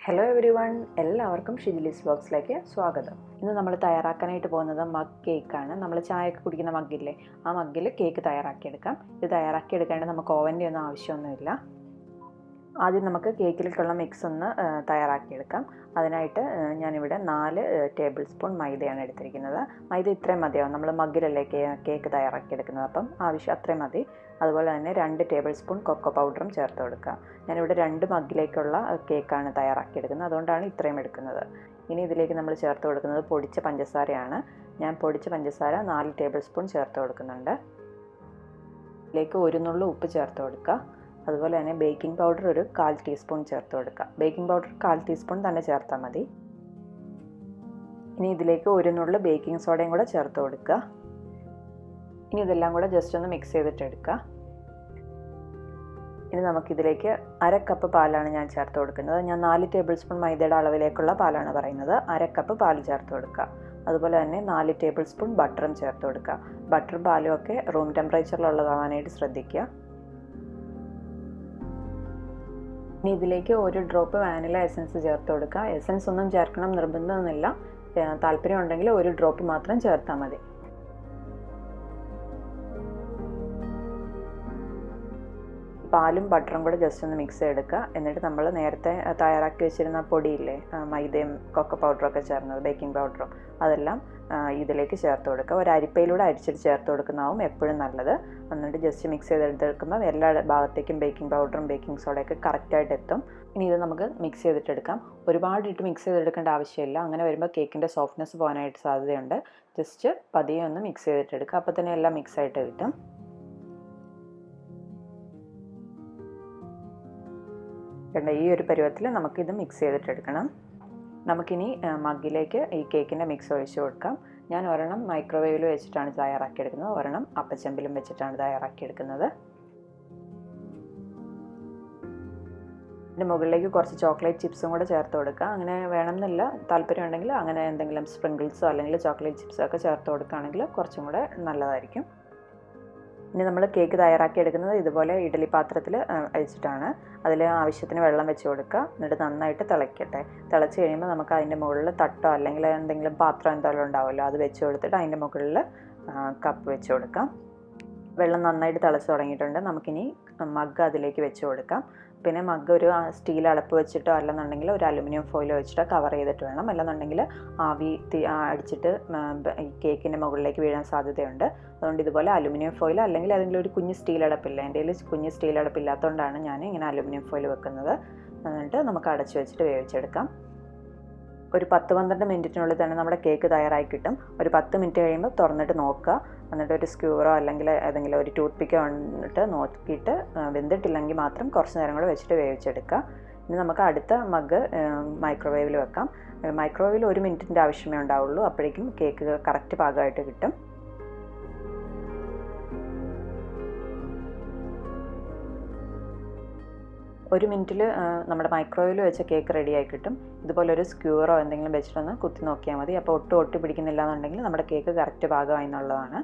Hello every one, എല്ലാവർക്കും ഷിജിലീസ് വ്ലോഗ്സിലേക്ക് സ്വാഗതം. ഇന്ന് നമ്മൾ തയ്യാറാക്കാനായിട്ട് പോകുന്നത് മഗ് കേക്കാണ്. നമ്മൾ ചായയൊക്കെ കുടിക്കുന്ന മഗ്ഗില്ലേ, ആ മഗ്ഗിൽ കേക്ക് തയ്യാറാക്കിയെടുക്കാം. ഇത് തയ്യാറാക്കിയെടുക്കേണ്ട നമുക്ക് ഓവൻ്റെ ഒന്നും ആവശ്യമൊന്നുമില്ല. ആദ്യം നമുക്ക് കേക്കിലേക്കുള്ള മിക്സ് ഒന്ന് തയ്യാറാക്കിയെടുക്കാം. അതിനായിട്ട് ഞാനിവിടെ 4 ടേബിൾ സ്പൂൺ മൈദയാണ് എടുത്തിരിക്കുന്നത്. മൈദ ഇത്രയും മതിയാവും, നമ്മൾ മഗ്ഗിലല്ലേ കേക്ക് തയ്യാറാക്കിയെടുക്കുന്നത്, അപ്പം ആവശ്യം അത്രയും മതി. അതുപോലെ തന്നെ 2 ടേബിൾ സ്പൂൺ കൊക്കോ പൗഡറും ചേർത്ത് കൊടുക്കുക. ഞാനിവിടെ 2 മഗ്ഗിലേക്കുള്ള കേക്കാണ് തയ്യാറാക്കിയെടുക്കുന്നത്, അതുകൊണ്ടാണ് ഇത്രയും എടുക്കുന്നത്. ഇനി ഇതിലേക്ക് നമ്മൾ ചേർത്ത് കൊടുക്കുന്നത് പൊടിച്ച പഞ്ചസാരയാണ്. ഞാൻ പൊടിച്ച പഞ്ചസാര 4 ടേബിൾ സ്പൂൺ ചേർത്ത് കൊടുക്കുന്നുണ്ട്. ഇതിലേക്ക് 1 നുള്ളു ഉപ്പ് ചേർത്ത് കൊടുക്കുക. അതുപോലെ തന്നെ ബേക്കിംഗ് പൗഡർ ഒരു 1/4 ടീസ്പൂൺ ചേർത്ത് കൊടുക്കുക. ബേക്കിംഗ് പൗഡർ 1/4 ടീസ്പൂൺ തന്നെ ചേർത്താൽ മതി. ഇനി ഇതിലേക്ക് 1 നുള്ളു ബേക്കിംഗ് സോഡയും കൂടെ ചേർത്ത് കൊടുക്കുക. ഇനി ഇതെല്ലാം കൂടെ ജസ്റ്റ് ഒന്ന് മിക്സ് ചെയ്തിട്ട് എടുക്കുക. ഇനി നമുക്കിതിലേക്ക് 1/2 കപ്പ് പാലാണ് ഞാൻ ചേർത്ത് കൊടുക്കുന്നത്. ഞാൻ 4 ടേബിൾ സ്പൂൺ മൈദയുടെ അളവിലേക്കുള്ള പാലാണ് പറയുന്നത്. 1/2 കപ്പ് പാൽ ചേർത്ത് കൊടുക്കുക. അതുപോലെ തന്നെ 4 ടേബിൾ സ്പൂൺ ബട്ടറും ചേർത്ത് കൊടുക്കുക. ബട്ടറും പാലും ഒക്കെ റൂം ടെമ്പറേച്ചറിലുള്ളതാവാനായിട്ട് ശ്രദ്ധിക്കുക. ഇനി ഇതിലേക്ക് 1 ഡ്രോപ്പ് വാനില എസൻസ് ചേർത്ത് കൊടുക്കുക. എസൻസ് ഒന്നും ചേർക്കണം നിർബന്ധമൊന്നുമില്ല, താല്പര്യം ഉണ്ടെങ്കിൽ 1 ഡ്രോപ്പ് മാത്രം ചേർത്താൽ മതി. പാലും ബട്ടറും കൂടെ ജസ്റ്റ് ഒന്ന് മിക്സ് ചെയ്തെടുക്കുക. എന്നിട്ട് നമ്മൾ നേരത്തെ തയ്യാറാക്കി വെച്ചിരുന്ന പൊടിയില്ലേ, മൈദയും കൊക്കോ പൗഡറൊക്കെ ചേർന്നത്, ബേക്കിംഗ് പൗഡറും, അതെല്ലാം ഇതിലേക്ക് ചേർത്ത് കൊടുക്കുക. ഒരു അരിപ്പയിലൂടെ അരിച്ചിട്ട് ചേർത്ത് കൊടുക്കുന്നതാവും എപ്പോഴും നല്ലത്. എന്നിട്ട് ജസ്റ്റ് മിക്സ് ചെയ്തെടുക്കുമ്പോൾ എല്ലാ ഭാഗത്തേക്കും ബേക്കിംഗ് പൗഡറും ബേക്കിംഗ് സോഡയൊക്കെ കറക്റ്റായിട്ട് എത്തും. ഇനി ഇത് നമുക്ക് മിക്സ് ചെയ്തിട്ടെടുക്കാം. ഒരുപാട് ഇട്ട് മിക്സ് ചെയ്തെടുക്കേണ്ട ആവശ്യമില്ല. അങ്ങനെ വരുമ്പോൾ കേക്കിൻ്റെ സോഫ്റ്റ്നെസ് പോകാനായിട്ട് സാധ്യതയുണ്ട്. ജസ്റ്റ് പതിയെ ഒന്ന് മിക്സ് ചെയ്തിട്ടെടുക്കുക. അപ്പോൾ തന്നെ എല്ലാം മിക്സ് ആയിട്ട് കിട്ടും. ഈ ഒരു പരുവത്തിൽ നമുക്കിത് മിക്സ് ചെയ്തിട്ടെടുക്കണം. നമുക്കിനി മഗ്ഗിലേക്ക് ഈ കേക്കിൻ്റെ മിക്സ് ഒഴിച്ച് കൊടുക്കാം. ഞാൻ ഒരെണ്ണം മൈക്രോവേവിൽ വെച്ചിട്ടാണ് തയ്യാറാക്കിയെടുക്കുന്നത്, ഒരെണ്ണം അപ്പച്ചെമ്പിലും വെച്ചിട്ടാണ് തയ്യാറാക്കിയെടുക്കുന്നത്. ഇതിൻ്റെ മുകളിലേക്ക് കുറച്ച് ചോക്ലേറ്റ് ചിപ്സും കൂടെ ചേർത്ത് കൊടുക്കുക. അങ്ങനെ വേണമെന്നില്ല, താല്പര്യം ഉണ്ടെങ്കിൽ അങ്ങനെ എന്തെങ്കിലും സ്പ്രിങ്കിൾസോ അല്ലെങ്കിൽ ചോക്ലേറ്റ് ചിപ്സോ ഒക്കെ ചേർത്ത് കൊടുക്കുകയാണെങ്കിൽ കുറച്ചും കൂടെ നല്ലതായിരിക്കും. ഇനി നമ്മൾ കേക്ക് തയ്യാറാക്കിയെടുക്കുന്നത് ഇതുപോലെ ഇഡ്ഡലി പാത്രത്തിൽ വെച്ചിട്ടാണ്. അതിൽ ആവശ്യത്തിന് വെള്ളം വെച്ച് കൊടുക്കുക. എന്നിട്ട് നന്നായിട്ട് തിളയ്ക്കട്ടെ. തിളച്ച് കഴിയുമ്പോൾ നമുക്ക് അതിൻ്റെ മുകളിൽ തട്ടോ അല്ലെങ്കിൽ എന്തെങ്കിലും പാത്രം എന്തെങ്കിലും ഉണ്ടാവുമല്ലോ, അത് വെച്ച് കൊടുത്തിട്ട് അതിൻ്റെ മുകളിൽ കപ്പ് വെച്ച് കൊടുക്കാം. വെള്ളം നന്നായിട്ട് തിളച്ച് തുടങ്ങിയിട്ടുണ്ട്. നമുക്കിനി മഗ്ഗ് അതിലേക്ക് വെച്ച് കൊടുക്കാം. പിന്നെ മഗ്ഗ് ഒരു സ്റ്റീൽ അടപ്പ് വെച്ചിട്ടോ അല്ലെന്നുണ്ടെങ്കിൽ ഒരു അലുമിനിയം ഫോയിൽ വെച്ചിട്ടോ കവർ ചെയ്തിട്ട് വേണം. അല്ലെന്നുണ്ടെങ്കിൽ ആവി അടിച്ചിട്ട് ഈ കേക്കിൻ്റെ മുകളിലേക്ക് വീഴാൻ സാധ്യതയുണ്ട്. അതുകൊണ്ട് ഇതുപോലെ അലുമിനിയം ഫോയിൽ അല്ലെങ്കിൽ ഏതെങ്കിലും ഒരു കുഞ്ഞ് സ്റ്റീൽ അടപ്പില്ല. എൻ്റെ കയ്യിൽ കുഞ്ഞ് സ്റ്റീൽ അടപ്പില്ലാത്തതുകൊണ്ടാണ് ഞാൻ ഇങ്ങനെ അലുമിനിയം ഫോയിൽ വെക്കുന്നത്. എന്നിട്ട് നമുക്ക് അടച്ചു വെച്ചിട്ട് വേവിച്ചെടുക്കാം. ഒരു 10-12 മിനിറ്റിനുള്ളിൽ തന്നെ നമ്മുടെ കേക്ക് തയ്യാറായി കിട്ടും. ഒരു 10 മിനിറ്റ് കഴിയുമ്പോൾ തുറന്നിട്ട് നോക്കുക. എന്നിട്ട് ഒരു സ്ക്യൂറോ അല്ലെങ്കിൽ ഏതെങ്കിലും ഒരു ടൂത്ത് പിക്കോ വന്നിട്ട് നോക്കിയിട്ട് വെന്തിട്ടില്ലെങ്കിൽ മാത്രം കുറച്ച് നേരം കൂടെ വെച്ചിട്ട് വേവിച്ചെടുക്കുക. ഇനി നമുക്ക് അടുത്ത മഗ്ഗ് മൈക്രോവേവിൽ വെക്കാം. മൈക്രോവേവിൽ 1 മിനിറ്റിൻ്റെ ആവശ്യമേ ഉണ്ടാവുള്ളൂ. അപ്പോഴേക്കും കേക്ക് കറക്റ്റ് പാകമായിട്ട് കിട്ടും. 1 മിനിറ്റിൽ നമ്മുടെ മൈക്രോവേവിൽ വെച്ച കേക്ക് റെഡിയായി കിട്ടും. ഇതുപോലെ ഒരു സ്ക്യൂറോ എന്തെങ്കിലും വെച്ചിട്ടൊന്ന് കുത്തി നോക്കിയാൽ മതി. അപ്പോൾ ഒട്ടി പിടിക്കുന്നില്ല എന്നുണ്ടെങ്കിൽ നമ്മുടെ കേക്ക് കറക്റ്റ് പാകമായി എന്നുള്ളതാണ്.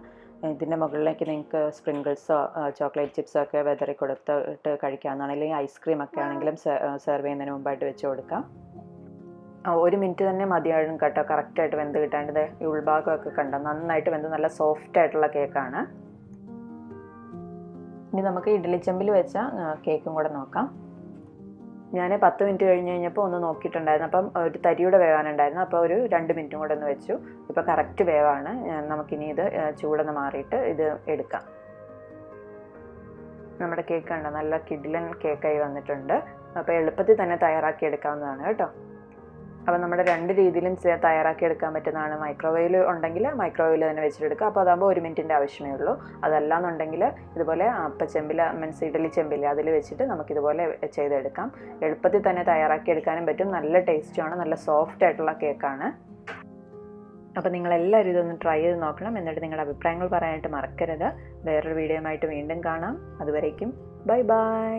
ഇതിൻ്റെ മുകളിലേക്ക് നിങ്ങൾക്ക് സ്പ്രിങ്കിൾസോ ചോക്ലേറ്റ് ചിപ്സോ ഒക്കെ വെതറി കൊടുത്തിട്ട് കഴിക്കാവുന്നതാണ്. അല്ലെങ്കിൽ ഐസ്ക്രീം ഒക്കെ ആണെങ്കിലും സെർവ് ചെയ്യുന്നതിന് മുമ്പായിട്ട് വെച്ച് കൊടുക്കാം. 1 മിനിറ്റ് തന്നെ മതിയാകും കേട്ടോ, കറക്റ്റായിട്ട് വെന്ത് കിട്ടാണ്ട്. ഈ ഉൾഭാഗമൊക്കെ കണ്ടോ, നന്നായിട്ട് വെന്ത് നല്ല സോഫ്റ്റ് ആയിട്ടുള്ള കേക്കാണ്. ഇനി നമുക്ക് ഇഡ്ഡലിച്ചെമ്പിൽ വെച്ച കേക്കും കൂടെ നോക്കാം. ഞാൻ 10 മിനിറ്റ് കഴിഞ്ഞപ്പോൾ ഒന്ന് നോക്കിയിട്ടുണ്ടായിരുന്നു. അപ്പം ഒരു തരിയുടെ വേവാനുണ്ടായിരുന്നു. അപ്പോൾ ഒരു 2 മിനിറ്റും കൂടെ ഒന്ന് വെച്ചു. ഇപ്പോൾ കറക്റ്റ് വേവാണ്. നമുക്കിനി ഇത് ചൂടൊന്ന് മാറിയിട്ട് ഇത് എടുക്കാം. നമ്മുടെ കേക്ക് കണ്ടോ, നല്ല കിഡിലൻ കേക്കായി വന്നിട്ടുണ്ട്. അപ്പോൾ എളുപ്പത്തിൽ തന്നെ തയ്യാറാക്കി എടുക്കാവുന്നതാണ് കേട്ടോ. അപ്പോൾ നമ്മുടെ 2 രീതിയിലും തയ്യാറാക്കി എടുക്കാൻ പറ്റുന്നതാണ്. മൈക്രോവേവിൽ ഉണ്ടെങ്കിൽ മൈക്രോവേവിൽ തന്നെ വെച്ചിട്ടെടുക്കുക. അപ്പോൾ അതാകുമ്പോൾ 1 മിനിറ്റിൻ്റെ ആവശ്യമേ ഉള്ളൂ. അതല്ലാന്നുണ്ടെങ്കിൽ ഇതുപോലെ അപ്പച്ചെമ്പിൽ മീൻസ് ഇഡ്ഡലി ചെമ്പിൽ അതിൽ വെച്ചിട്ട് നമുക്കിതുപോലെ ചെയ്തെടുക്കാം. എളുപ്പത്തിൽ തന്നെ തയ്യാറാക്കി എടുക്കാനും പറ്റും. നല്ല ടേസ്റ്റുമാണ്, നല്ല സോഫ്റ്റ് ആയിട്ടുള്ള കേക്കാണ്. അപ്പോൾ നിങ്ങളെല്ലാവരും ഇതൊന്ന് ട്രൈ ചെയ്ത് നോക്കണം. എന്നിട്ട് നിങ്ങളുടെ അഭിപ്രായങ്ങൾ പറയാനായിട്ട് മറക്കരുത്. വേറൊരു വീഡിയോയുമായിട്ട് വീണ്ടും കാണാം. അതുവരേക്കും ബൈ ബൈ.